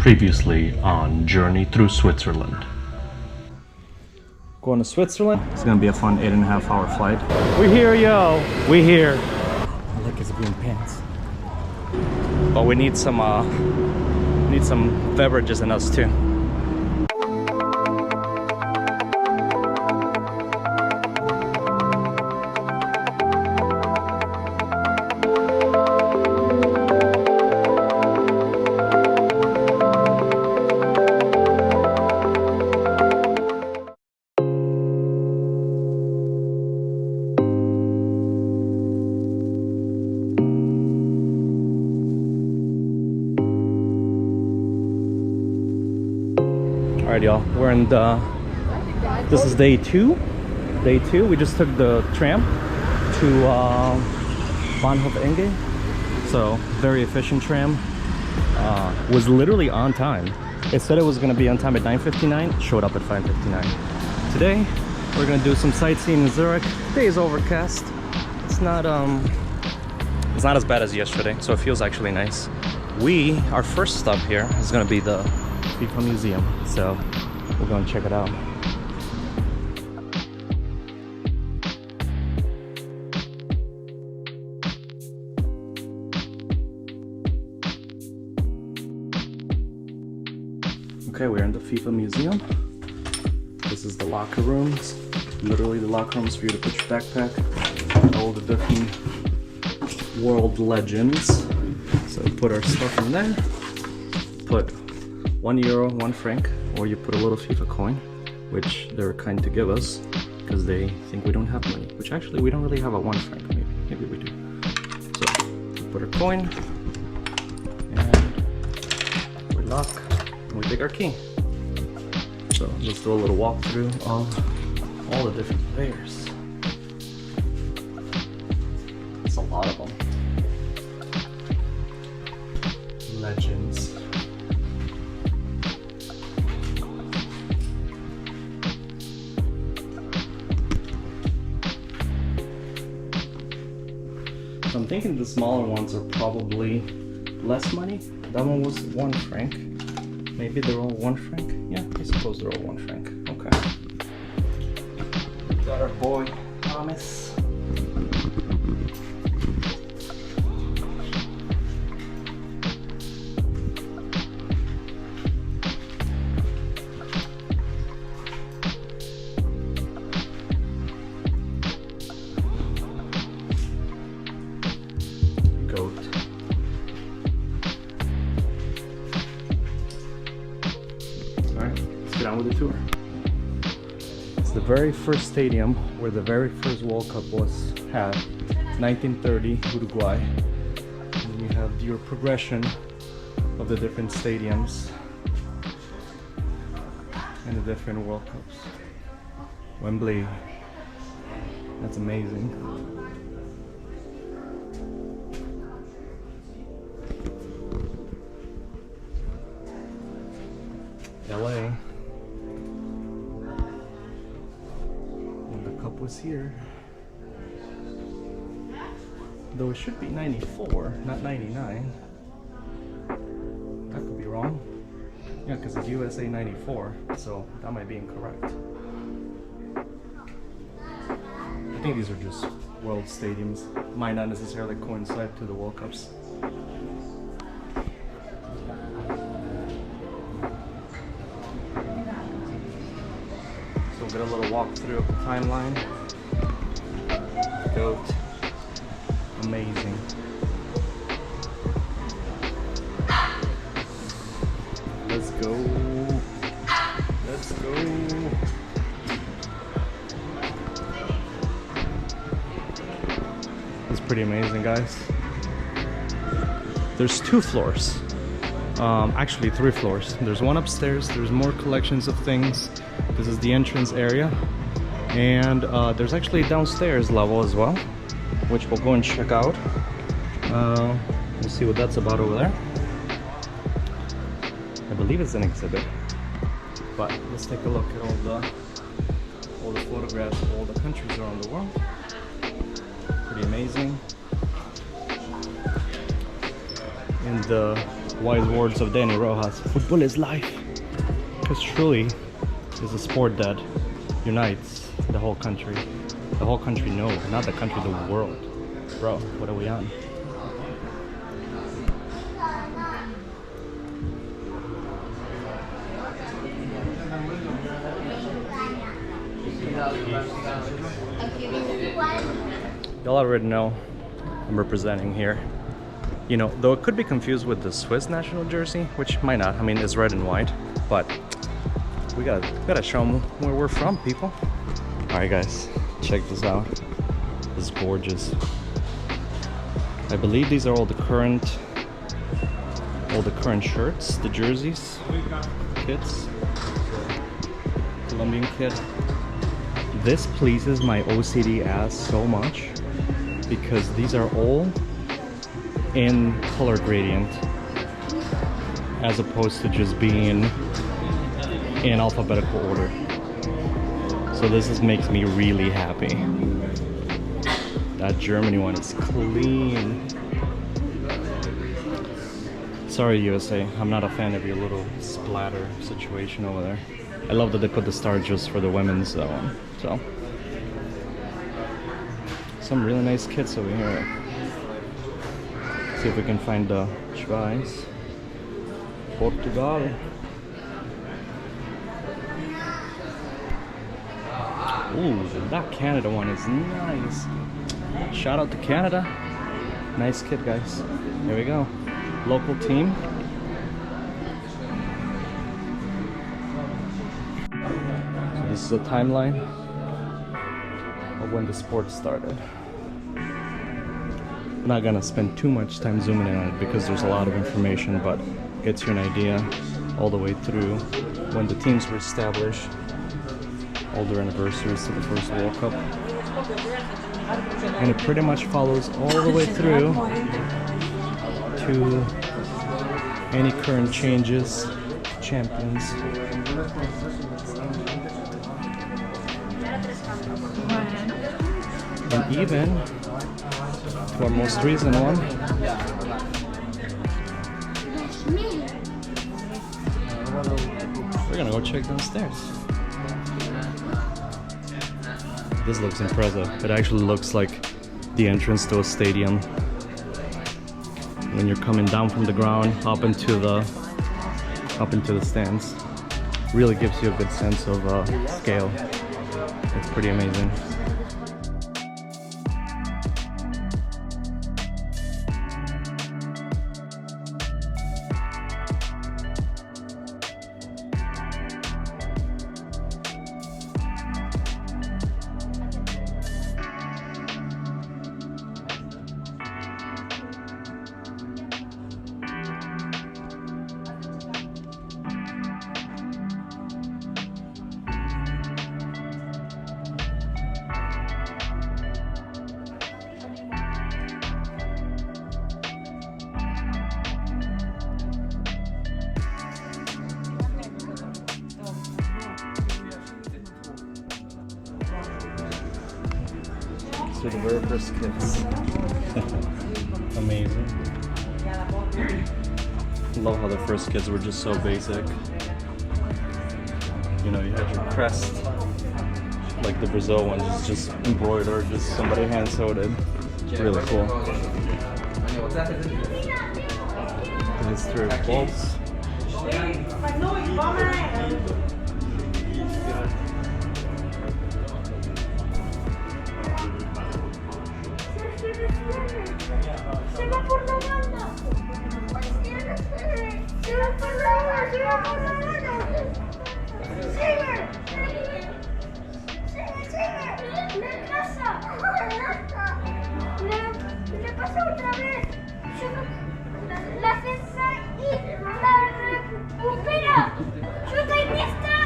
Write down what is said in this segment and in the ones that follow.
Previously on Journey Through Switzerland. Going to Switzerland. It's gonna be a fun 8.5-hour flight. We're here, yo. We're here. I like his green pants. But we need some beverages in us too. Alright, y'all, we're in this is day two. We just took the tram to Bahnhof Enge. So, very efficient tram. Was literally on time. It said it was going to be on time at 9:59, showed up at 5:59. Today, we're going to do some sightseeing in Zurich. Today is overcast. It's not as bad as yesterday, so it feels actually nice. Our first stop here is going to be the FIFA Museum, so we're going to check it out. Okay, we're in the FIFA Museum. This is the locker rooms. Literally the locker rooms for you to put your backpack, all the different world legends. So we put our stuff in there. Put €1, 1 franc, or you put a little FIFA coin, which they're kind to give us because they think we don't have money, which actually we don't really have a 1 franc, maybe we do. So we put our coin and we lock and we take our key. So let's do a little walkthrough of all the different players. It's a lot of them. Legends. So I'm thinking the smaller ones are probably less money. That one was 1 franc. Maybe they're all 1 franc. Yeah, I suppose they're all 1 franc. Okay. Got our boy Thomas. Get on with the tour. It's the very first stadium where the very first World Cup was had, 1930 Uruguay. And you have your progression of the different stadiums and the different World Cups. Wembley, that's amazing. LA. Was here, though it should be 94, not 99. That could be wrong. Yeah, because it's USA 94, so that might be incorrect. I think these are just world stadiums, might not necessarily coincide to the World Cups. So we'll get a little walk through of the timeline. Goat. Amazing. Let's go. Let's go. It's pretty amazing, guys. There's 2 floors. Actually 3 floors. There's one upstairs. There's more collections of things. This is the entrance area. And there's actually a downstairs level as well, which we'll go and check out. We'll see what that's about over there. I believe it's an exhibit, but let's take a look at all the photographs of all the countries around the world. Pretty amazing. And the Wise words of Danny Rojas. Football is life. Because truly, it's a sport that unites the whole country. The whole country, no, not the country, the world. Bro, what are we on? Y'all already know I'm representing here. You know, though it could be confused with the Swiss national jersey, which might not. I mean, it's red and white, but we gotta show them where we're from, people. All right, guys, check this out. This is gorgeous. I believe these are all the current shirts, the jerseys, kits. Colombian kit. This pleases my OCD ass so much because these are all in color gradient as opposed to just being in alphabetical order. So makes me really happy. That Germany one is clean. Sorry USA, I'm not a fan of your little splatter situation over there. I love that they put the star just for the women's one. So some really nice kits over here. See if we can find the Schweiz. Portugal. Ooh, that Canada one is nice. Shout out to Canada. Nice kit, guys. Here we go. Local team. So this is a timeline of when the sport started. I'm not gonna spend too much time zooming in on it because there's a lot of information, but gets you an idea all the way through when the teams were established, all their anniversaries to the first World Cup. And it pretty much follows all the way through to any current changes, champions. And even to our most recent one. We're gonna go check downstairs. This looks impressive. It actually looks like the entrance to a stadium. When you're coming down from the ground up into the stands, really gives you a good sense of scale. It's pretty amazing. To the very first kits. Amazing. Love how the first kits were just so basic. You know, you had your crest, like the Brazil ones, is just embroidered, just somebody hand sewed it. Really cool. The history of bolts. Se va por la banda. Se va por la banda. Se va por la banda. Sigue. Le pasa. Le pasa otra vez. La cesa y la recupera. Chuta y Iniesta.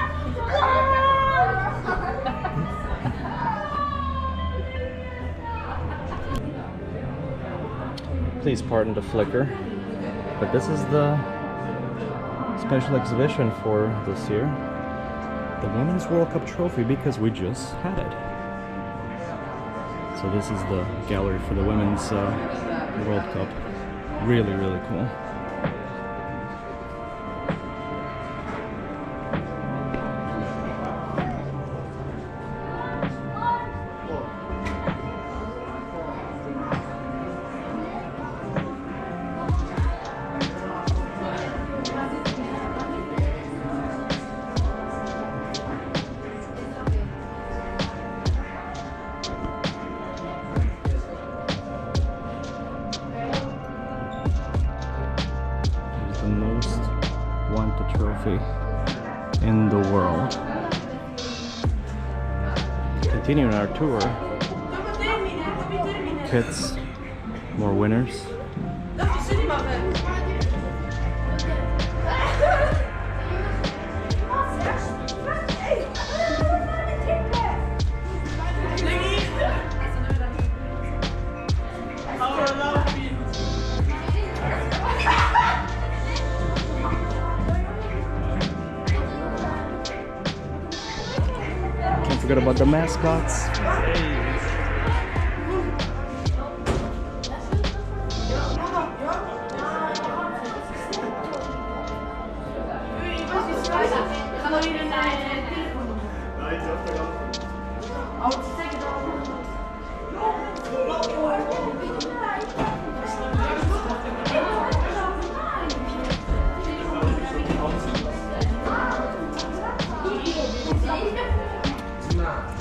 Please pardon the flicker, but this is the special exhibition for this year, the Women's World Cup trophy, because we just had it. So this is the gallery for the Women's World Cup. Really, really cool. the trophy in the world. Continuing our tour. Kits, more winners. Can't forget about the mascots.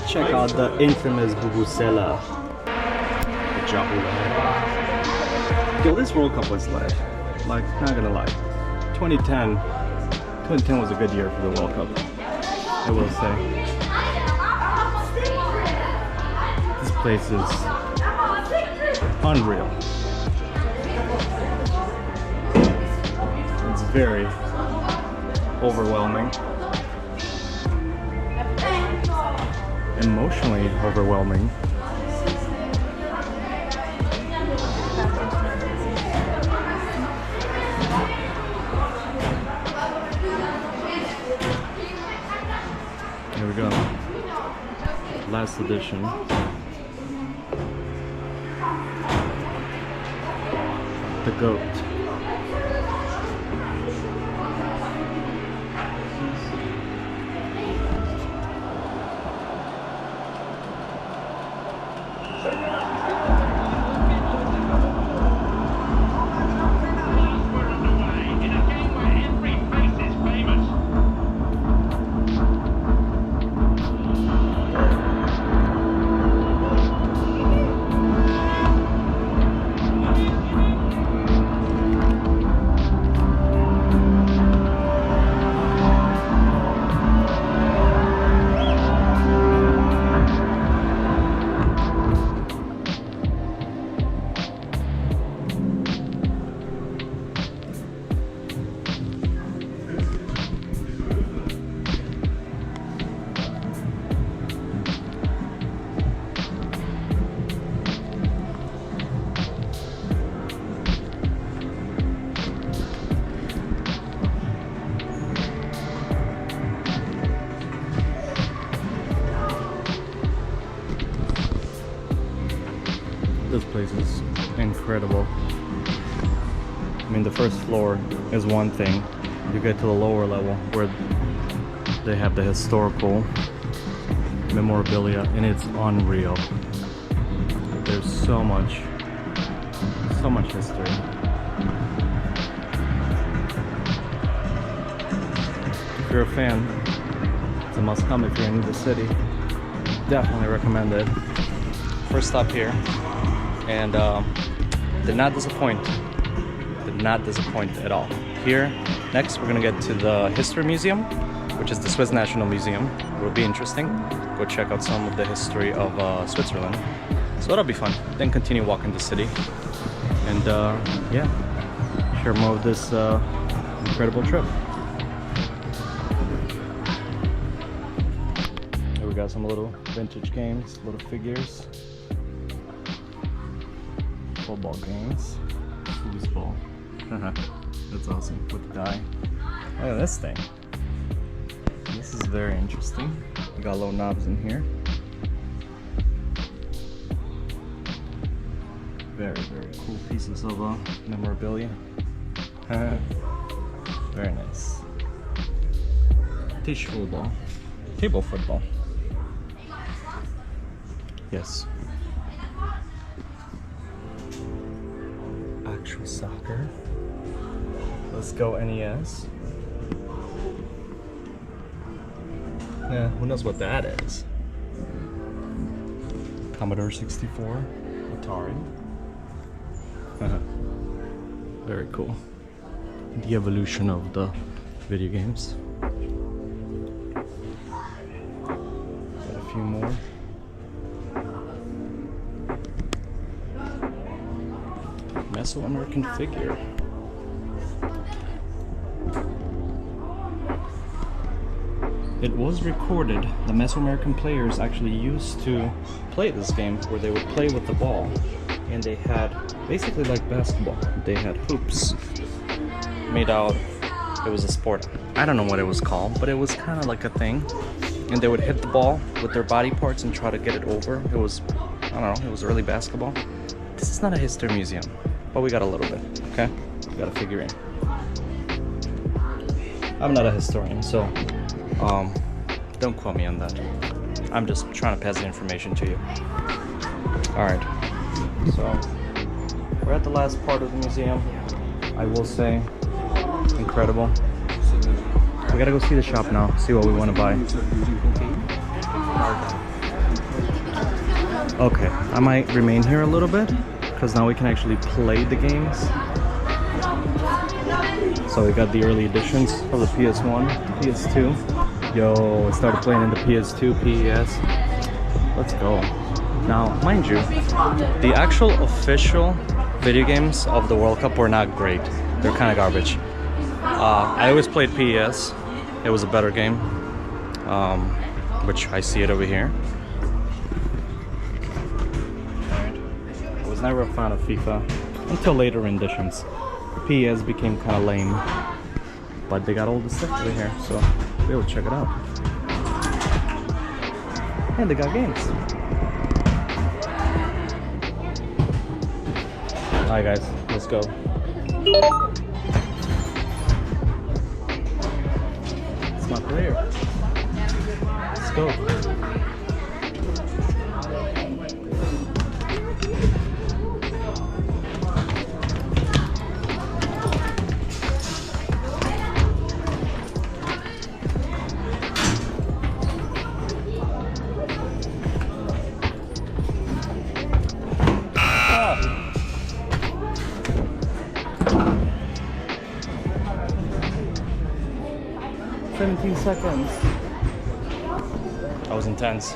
Check out the infamous Vuvuzela. Good job, yo, this World Cup was lit. Like, not gonna lie. 2010 was a good year for the World Cup, I will say. This place is unreal. It's very overwhelming. Emotionally overwhelming. Here we go. Last edition. The GOAT. This place is incredible. I mean, the first floor is one thing. You get to the lower level where they have the historical memorabilia, and it's unreal. There's so much history. If you're a fan, it's a must come if you're in the city. Definitely recommend it. First stop here, and did not disappoint. Did not disappoint at all. Here, next we're gonna get to the History Museum, which is the Swiss National Museum. It will be interesting. Go check out some of the history of Switzerland. So that'll be fun. Then continue walking the city, and yeah, share more of this incredible trip. Here we got some little vintage games, little figures. Football games. Foosball. That's awesome. With the die. Look at this thing. This is very interesting. We got little knobs in here. Very, very cool pieces of memorabilia. Very nice. Tisch football. Table football. Yes. Actual soccer. Let's go NES. Yeah, who knows what that is? Commodore 64, Atari. Very cool. The evolution of the video games. Got a few more. Mesoamerican figure. It was recorded the Mesoamerican players actually used to play this game where they would play with the ball, and they had basically like basketball. They had hoops made out, it was a sport, I don't know what it was called, but it was kind of like a thing, and they would hit the ball with their body parts and try to get it over. It was, I don't know, it was early basketball. This is not a history museum, but we got a little bit, okay? We got to figure in. I'm not a historian, so don't quote me on that. I'm just trying to pass the information to you. Alright, so we're at the last part of the museum. I will say, incredible. We gotta go see the shop now, see what we want to buy. Okay, I might remain here a little bit, because now we can actually play the games. So we got the early editions of the PS1, PS2. Yo, I started playing in the PS2, PES. Let's go. Now, mind you, the actual official video games of the World Cup were not great. They're kind of garbage. I always played PES. It was a better game, which I see it over here. I was never a fan of FIFA until later renditions. PES became kind of lame, but they got all the stuff over here, so we'll check it out. And they got games. Alright guys, let's go. It's not clear. Let's go. Oh. 17 seconds. That was intense.